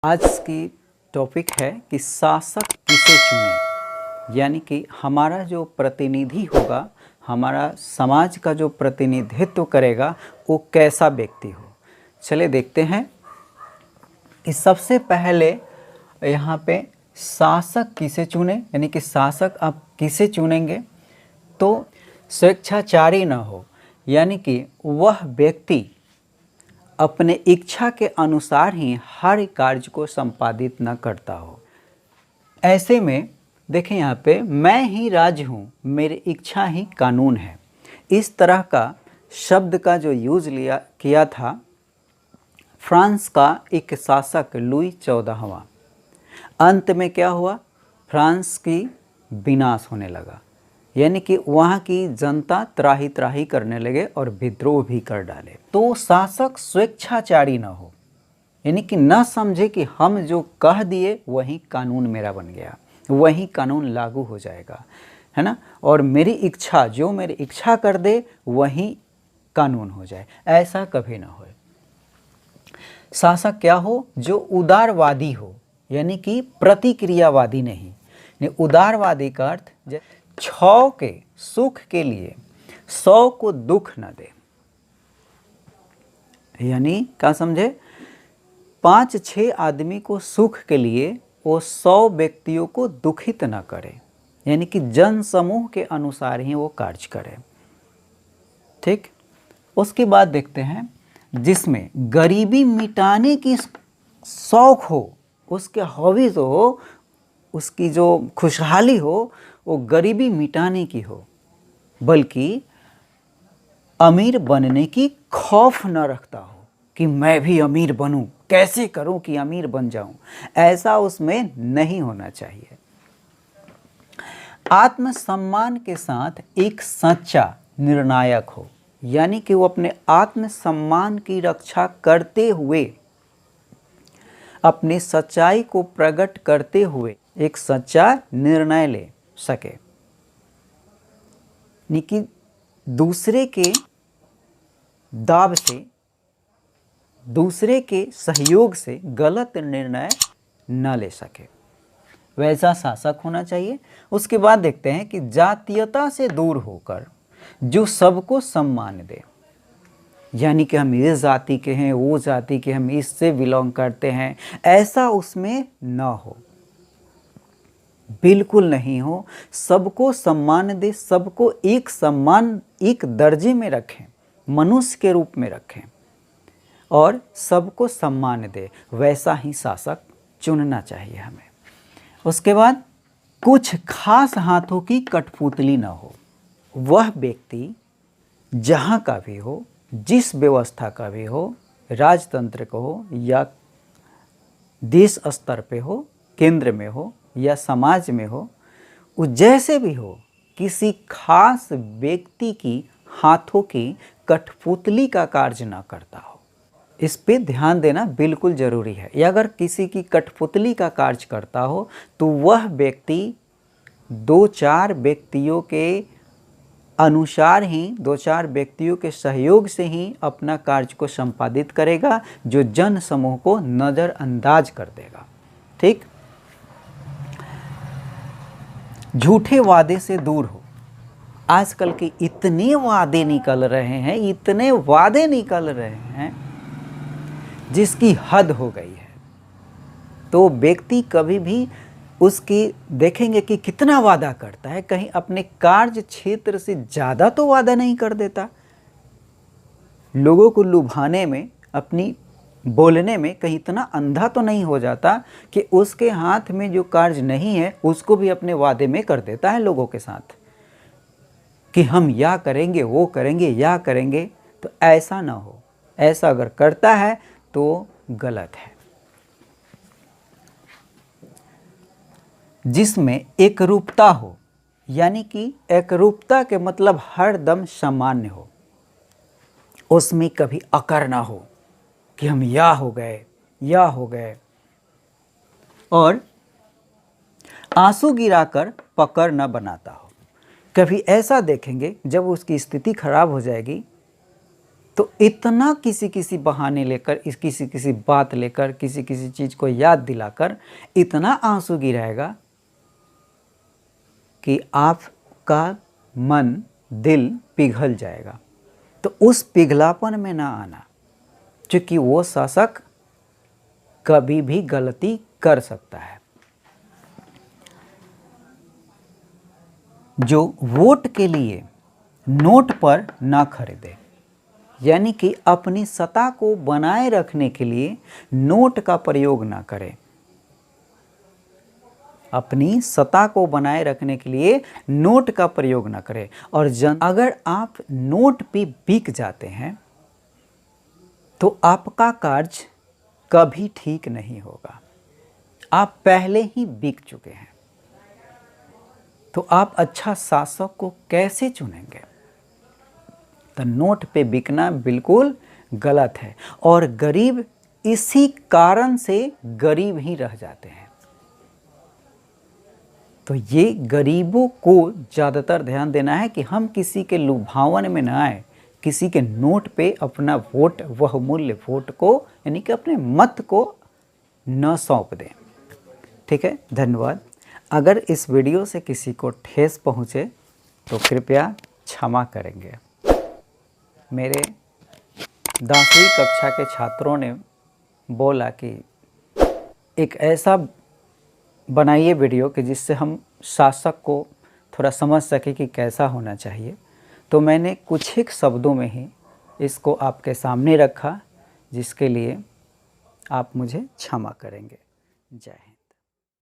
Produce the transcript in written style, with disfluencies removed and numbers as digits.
आज की टॉपिक है कि शासक किसे चुने, यानी कि हमारा जो प्रतिनिधि होगा, हमारा समाज का जो प्रतिनिधित्व करेगा वो कैसा व्यक्ति हो। चलिए देखते हैं कि सबसे पहले यहाँ पे शासक किसे चुने, यानी कि शासक आप किसे चुनेंगे तो स्वेच्छाचारी न हो, यानी कि वह व्यक्ति अपने इच्छा के अनुसार ही हर कार्य को संपादित न करता हो। ऐसे में देखें यहाँ पे मैं ही राज हूँ, मेरी इच्छा ही कानून है। इस तरह का शब्द का जो यूज़ किया था फ्रांस का एक शासक लुई 14वां। अंत में क्या हुआ, फ्रांस की विनाश होने लगा, यानी कि वहाँ की जनता त्राही त्राही करने लगे और विद्रोह भी कर डाले। तो शासक स्वेच्छाचारी न हो, यानी कि न समझे कि हम जो कह दिए वही कानून मेरा बन गया, वही कानून लागू हो जाएगा, है ना, और मेरी इच्छा जो मेरी इच्छा कर दे वही कानून हो जाए, ऐसा कभी ना हो। शासक क्या हो, जो उदारवादी हो, यानी कि प्रतिक्रियावादी नहीं। उदारवादी का अर्थ 100 के सुख के लिए 100 को दुख न दे, यानी क्या समझे, 5-6 आदमी को सुख के लिए वो 100 व्यक्तियों को दुखित न करे, यानी कि जन समूह के अनुसार ही वो कार्य करे। ठीक, उसके बाद देखते हैं जिसमें गरीबी मिटाने की शौक हो, उसके हॉबीज हो, उसकी जो खुशहाली हो वो गरीबी मिटाने की हो, बल्कि अमीर बनने की खौफ न रखता हो कि मैं भी अमीर बनूं, कैसे करूं कि अमीर बन जाऊं, ऐसा उसमें नहीं होना चाहिए। आत्मसम्मान के साथ एक सच्चा निर्णायक हो, यानी कि वो अपने आत्मसम्मान की रक्षा करते हुए, अपनी सच्चाई को प्रकट करते हुए एक सच्चा निर्णय ले सके, यानी कि दूसरे के दाब से, दूसरे के सहयोग से गलत निर्णय न ले सके, वैसा शासक होना चाहिए। उसके बाद देखते हैं कि जातीयता से दूर होकर जो सबको सम्मान दे, यानी कि हम इस जाति के हैं, वो जाति के, हम इससे बिलोंग करते हैं, ऐसा उसमें न हो, बिल्कुल नहीं हो। सबको सम्मान दे, सबको एक सम्मान, एक दर्जे में रखें, मनुष्य के रूप में रखें और सबको सम्मान दे, वैसा ही शासक चुनना चाहिए हमें। उसके बाद कुछ खास हाथों की कठपुतली न हो, वह व्यक्ति जहाँ का भी हो, जिस व्यवस्था का भी हो, राजतंत्र को हो या देश स्तर पे हो, केंद्र में हो या समाज में हो, वो जैसे भी हो, किसी खास व्यक्ति की हाथों की कठपुतली का कार्य न करता हो। इस पे ध्यान देना बिल्कुल ज़रूरी है। या अगर किसी की कठपुतली का कार्य करता हो तो वह व्यक्ति 2-4 व्यक्तियों के अनुसार ही, 2-4 व्यक्तियों के सहयोग से ही अपना कार्य को संपादित करेगा, जो जन समूह को नज़रअंदाज कर देगा। ठीक, झूठे वादे से दूर हो। आजकल के इतने वादे निकल रहे हैं, इतने वादे निकल रहे हैं जिसकी हद हो गई है। तो व्यक्ति कभी भी उसकी देखेंगे कि कितना वादा करता है, कहीं अपने कार्य क्षेत्र से ज़्यादा तो वादा नहीं कर देता। लोगों को लुभाने में, अपनी बोलने में कहीं इतना अंधा तो नहीं हो जाता कि उसके हाथ में जो कार्य नहीं है उसको भी अपने वादे में कर देता है लोगों के साथ कि हम या करेंगे, वो करेंगे, या करेंगे। तो ऐसा ना हो, ऐसा अगर करता है तो गलत है। जिसमें एकरूपता हो, यानी कि एकरूपता के मतलब हर दम सामान्य हो, उसमें कभी अकर ना हो कि हम या हो गए, या हो गए। और आंसू गिराकर पकड़ न बनाता हो। कभी ऐसा देखेंगे जब उसकी स्थिति खराब हो जाएगी तो इतना किसी किसी बहाने लेकर, किसी किसी बात लेकर, किसी किसी चीज़ को याद दिलाकर इतना आंसू गिराएगा कि आपका मन, दिल पिघल जाएगा। तो उस पिघलापन में ना आना, क्योंकि वो शासक कभी भी गलती कर सकता है। जो वोट के लिए नोट पर ना खरीदे, यानी कि अपनी सत्ता को बनाए रखने के लिए नोट का प्रयोग ना करें। अपनी सत्ता को बनाए रखने के लिए नोट का प्रयोग ना करें। और अगर आप नोट पे बिक जाते हैं तो आपका कार्य कभी ठीक नहीं होगा। आप पहले ही बिक चुके हैं, तो आप अच्छा शासक को कैसे चुनेंगे? तो नोट पे बिकना बिल्कुल गलत है, और गरीब इसी कारण से गरीब ही रह जाते हैं। तो ये गरीबों को ज़्यादातर ध्यान देना है कि हम किसी के लुभावन में न आए, किसी के नोट पे अपना वोट, वह मूल्य वोट को, यानी कि अपने मत को न सौंप दें। ठीक है, धन्यवाद। अगर इस वीडियो से किसी को ठेस पहुँचे तो कृपया क्षमा करेंगे। मेरे 10वीं कक्षा के छात्रों ने बोला कि एक ऐसा बनाइए वीडियो कि जिससे हम शासक को थोड़ा समझ सके कि कैसा होना चाहिए। तो मैंने कुछ ही शब्दों में ही इसको आपके सामने रखा, जिसके लिए आप मुझे क्षमा करेंगे। जय हिंद।